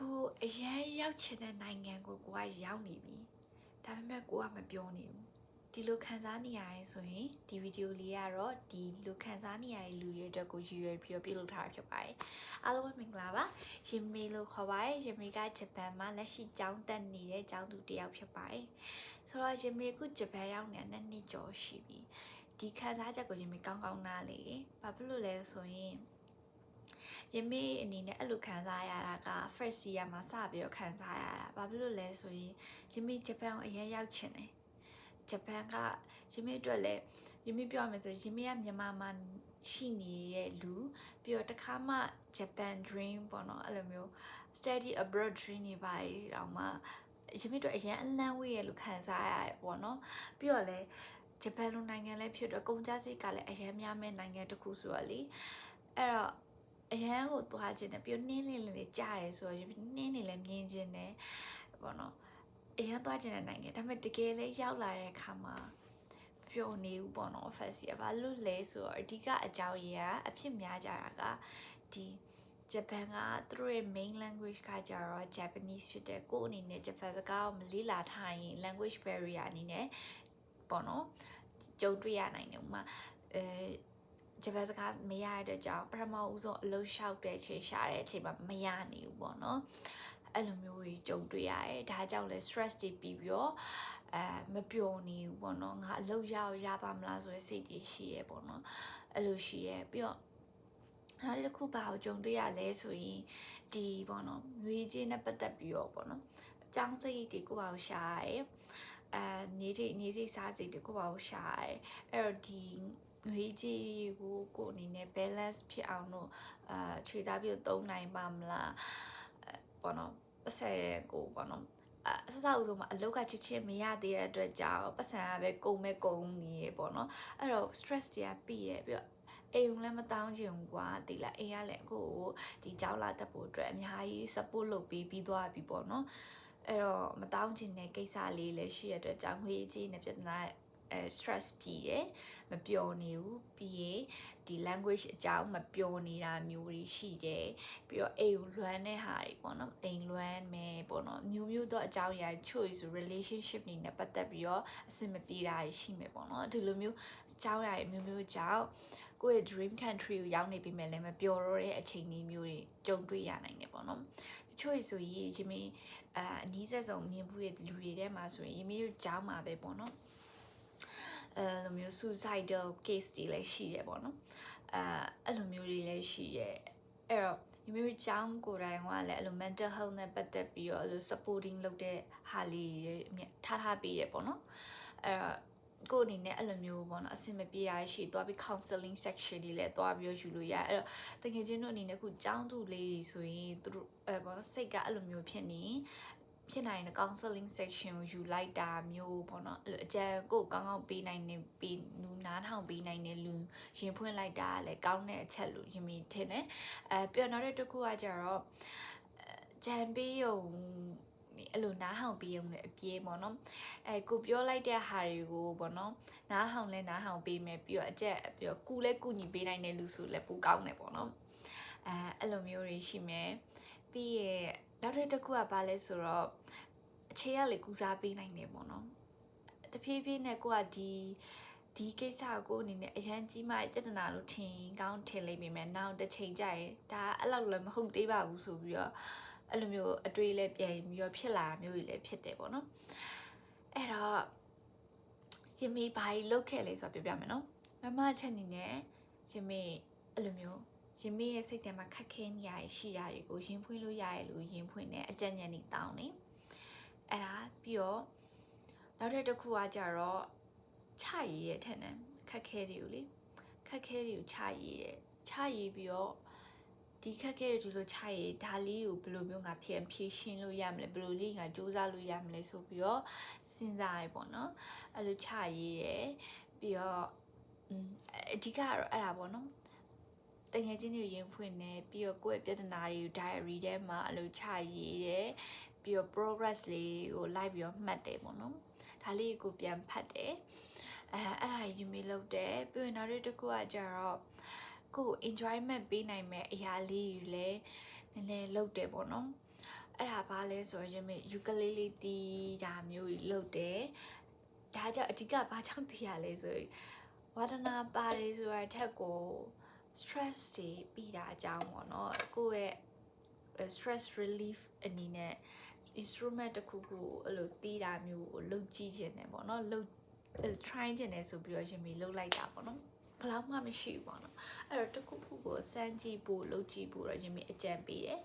အခုအရန်ရောက်ချင်တဲ့နိုင်ငံကိုကရောက်နေပြီဒါပေမဲ့ကိုကမပြောနေဘူးဒီလိုခံစားနေရတယ်ဆိုရင်ဒီဗီဒီယိုလေးကတော့ဒီလိုခံစားနေရတဲ့လူတွေအတွက်ကိုရည်ရွယ်ပြီးပြုလုပ်ထားတာဖြစ်ပါတယ်အားလုံးပဲမင်္ဂလာပါရင်မေလို့ခေါ်ပါတယ်ရင်မေကဂျပန်မှာလက်ရှိကျောင်းတက်နေတဲ့ကျောင်းသူတစ်ယောက်ဖြစ်ပါတယ်ဆိုတော့ရင်မေအခုဂျပန်ရောက်နေတဲ့နှစ်ကျော်ရှိပြီဒီခံစားချက်ကိုရင်မေကောင်းကောင်းနားလေဘာဖြစ်လို့လဲဆိုရင်ယမေအနေနဲ့အဲ့လိုခံစားရတာက first year မှာစပြီးတော့ခံစားရတာဘာဖြစ်လို့လဲဆိုရင်ယမေဂျပန်ကိုအရင်ရောက်ချင်တယ်ဂျပန်ကယမေအတွက်လည်းယမေပြောရမယ်ဆိုရင်ယမေကမြန်မာမှာရှိနေတဲ့လူပြီးတော့တခါမှ Japan dream ပေါ့နော်အဲ့လိုမျိုး study abroad dream တွေပါတော့မှယမေတို့အရင်အလန့်ဝေးရလို့ခံစားရတယ်ပေါ့နော်ပြီးတော့လည်းဂျပန်လိုနိုင်ငံလည်းဖြစ်တော့ကုန်ကျစရိတ်ကလည်းအရင်များမဲ့နိုင်ငံတစ်ခုဆိုတော့လေအဲ့တော့အရန်ကိုသွားခြင်းနဲ့ပြီးနှင်းလေးကြားရဲဆိုတော့နှင်းနေလည်းမြင်ခြင်းနဲ့ပေါ့နော်အရန်သွားခြင်းတဲ့နိုင်ငံဒါပေမဲ့တကယ်လည်းရောက်လာတဲ့အခါမှာပျော်နေဘူးပေါ့နော် first year ဘာလို့လဲဆိုတော့အဓိကအကြောင်းရင်းကအဖြစ်များကြတာကဒီဂျပန်ကသူတို့ရဲ့ main language ကကြတော့ Japanese ဖြစ်တဲ့ကိုအနေနဲ့ဂျပန်စကားကိုမလေ့လာထားရင် language barrier အနေနဲ့ပေါ့နော်ကြုံတွေ့ရနိုင်တယ်ဥမာဂျပန်စကားမရတဲ့အတွက်ကြောင့်ပထမဦးဆုံးအလုပ်လျှောက်တဲ့အချိန်ရှာတဲ့အချိန်မှာမရနိုင်ဘူးပေါ့နော်အဲ့လိုမျိုးကြီးကြုံတွေ့ရတယ်ဒါကြောင့်လဲ stress တွေပြီးပြီးတော့မပျော်နေဘူးပေါ့နော်ငါအလုပ်ရပါမလားဆိုတဲ့စိတ်တွေရှိရပေါ့နော်အဲ့လိုရှိရပြီးတော့နောက်တစ်ခုဘာကိုကြုံတွေ့ရလဲဆိုရင်ဒီပေါ့နော်ငွေကြေးနဲ့ပတ်သက်ပြီးတော့ပေါ့နော်အကြောင်းစိတ်တွေကိုပါရှာရဲနေစိတ်စားစိတ်တွေကိုပါရှာရဲအဲ့တော့ဒီငွေကြေးကိုအနေနဲ့ balance ဖြစ်အောင်လို့ခြွေသားပြီးတော့သုံးနိုင်ပါမလားပေါ့နော်ပတ်စံကိုပေါ့နော်အစအဆုံးမှာအလောက်ကချစ်ချင်းမရသေးတဲ့အတွက်ကြောင့်ပတ်စံကပဲကုန်နေရပေါ့နော်အဲ့တော့ stress တွေကပြီးရပြီးတော့အိမ်လည်းမတောင်းချင်ဘူးကွာတိလာအိမ်ကလည်းအခုဒီကြောက်လာတတ်ဖို့အတွက်အများကြီး support လုပ်ပြီးသွားပြီပေါ့နော်အဲ့တော့မတောင်းချင်တဲ့ကိစ္စလေးလည်းရှိရတဲ့အတွက်ကြောင့်ငွေကြေးနဲ့ပြဿနာstress ပြီးရမပျော်နေဘူးပြီးရင်ဒီ language အကြောင်းမပျော်နေတာမျိုးတွေရှိတယ်ပြီးတော့အိမ်ကိုလွမ်းတဲ့ဟာတွေပေါ့နော်အိမ်လွမ်းမယ်ပေါ့နော်မျိုးတော့အကြောင်းအရာချို့ဆို relationship တွေနဲ့ပတ်သက်ပြီးတော့အဆင်မပြေတာရှိမယ်ပေါ့နော်ဒီလိုမျိုးအကြောင်းအရာမျိုးကြောင့်ကိုယ့်ရဲ့ dream country ကိုရောက်နေပြီမဲ့လည်းမပျော်တော့တဲ့အချိန်လေးမျိုးတွေကြုံတွေ့ရနိုင်တယ်ပေါ့နော်တချို့ဆိုရင်ယမေအနီးစပ်ဆုံးမြင်မှုရဲ့လူတွေထဲမှာဆိုရင်ယမေတို့ကြောင်းမှာပဲပေါ့နော်လိုမျိုး suicidal case တွေလည်းရှိတယ်ပေါ့နော်အဲ့လိုမျိုးတွေလည်းရှိတယ်အဲ့တော့ဒီမျိုးကြောင်းကိုယ်တိုင်ကလည်းအဲ့လို mental health နဲ့ပတ်သက်ပြီးတော့အဲ့လို supporting လုပ်တဲ့ဟာလေးထားပေးရပေါ့နော်အဲ့တော့ကိုအနေနဲ့အဲ့လိုမျိုးပေါ့နော်အဆင်မပြေရရှိသွားပြီး counseling section တွေလည်းသွားပြီးယူလို့ရအဲ့တော့တကယ်ချင်းတို့အနေနဲ့အခုကြောင်းသူလေးတွေဆိုရင်သူတို့ပေါ့နော်စိတ်ကအဲ့လိုမျိုးဖြစ်နိုင်တဲ့ counseling section ကိုယူလိုက်တာမျိုးပေါ့နော်အဲ့လိုအကြံကိုကောင်းပေးနိုင်နေပြီးနူနားထောင်ပေးနိုင်တဲ့လူရင်ဖွင့်လိုက်တာလည်းကောင်းတဲ့အချက်လို့ယမီထင်တယ်ပြီးတော့နောက်တစ်ခုကကြတော့ဂျန်ပေးယုံအဲ့လိုနားထောင်ပေးရုံနဲ့အပြေးပေါ့နော်ကိုပြောလိုက်တဲ့ဟာတွေကိုပေါ့နော်နားထောင်ပေးမယ်ပြီးတော့ပြီးတော့ကူညီပေးနိုင်တဲ့လူဆိုလည်းပိုကောင်းတယ်ပေါ့နော်အဲ့လိုမျိုးတွေရှိမယ်ပြီးရနောက်တစ်ခုကဘာလဲဆိုတော့အခြေရလေကူစားပေးနိုင်တယ်ပေါ့နော်တဖြည်းဖြည်းနဲ့ကိုကဒီကိစ္စကိုအနေနဲ့အရန်ကြီးမှပြဿနာလို့ထင်လိမ့်မယ်နောက်တစ်ချိန်ကျရင်ဒါအဲ့လောက်လည်းမဟုတ်သေးပါဘူးဆိုပြီးတော့အဲ့လိုမျိုးအတွေးလည်းပြန်ပြီးတော့ဖြစ်လာမျိုးတွေလည်းဖြစ်တယ်ပေါ့နော်အဲ့တော့ယမေဘာကြီးလုတ်ခဲ့လဲဆိုတော့ပြောပြမယ်နော်မမချက်အနေနဲ့ယမေအဲ့လိုမျိုးယမေရဲ့စိတ်ထဲမှာခက်ခဲနေရရှိရတွေကိုရင်ဖွင့်လို့ရရလို့ရင်ဖွင့်တယ်အကြံဉာဏ်တွေတောင်းနေအဲ့ဒါပြီးတော့နောက်တစ်ခုကကြတော့ချရည်ရဲ့ထက်နဲ့ခက်ခဲတွေကိုချရည်ပြီးတော့ဒီခက်ခဲတွေဒီလိုချရည်ဒါလေးကိုဘယ်လိုမျိုးငါဖြည့်ရှင်းလို့ရမလဲဘယ်လိုလေးငါစူးစမ်းလို့ရမလဲဆိုပြီးတော့စဉ်းစားရပေါ့နော်အဲ့လိုချရည်ရယ်ပြီးတော့အဓိကတော့အဲ့ဒါပေါ့နော်တကယ်ချင်းတွေရင်ဖွင့်နေပြီးတော့ကိုယ့်ရဲ့ပြဿနာတွေကို diary ထဲမှာအဲ့လိုချရေးတယ်ပြီးတော့ progress လေးကိုလိုက်ပြီးတော့မှတ်တယ်ပေါ့နော်ဒါလေးကိုပြန်ဖတ်တယ်အဲ့ဒါယူမီလုပ်တယ်ပြီးရင်နောက်တစ်ခုကကြတော့ကိုယ် enjoyment ပေးနိုင်မဲ့အရာလေးတွေလည်းနည်းနည်းလုပ်တယ်ပေါ့နော် အဲ့ဒါဘာလဲဆိုရင်မေယူကလေးလေးတီးဒါမျိုးကြီးလုပ်တယ်ဒါကြောင့်အဓိကဘာကြောင့်တီးရလဲဆိုရင်ဝါဒနာပါတယ်ဆိုတာထက်ကို stress တွေပြီးတာအကြောင်းပေါ့နော်ကိုယ့်ရဲ့ stress relief အနေနဲ့ instrument တစ်ခုခုအဲ့လိုတီးတာမျိုးကိုလုပ်ကြည့်ခြင်းတယ်ပေါ့နော်လုပ် try ခြင်းတယ်ဆိုပြီးတော့ရှင်မီလုပ်လိုက်တာပေါ့နော်ဘယ်လောက်မှမရှိဘူးပေါ့နော်အဲ့တော့တစ်ခုခုကိုစမ်းကြည့်ဖို့လုပ်ကြည့်ဖို့တော့ရှင်မီအကြံပေးတယ်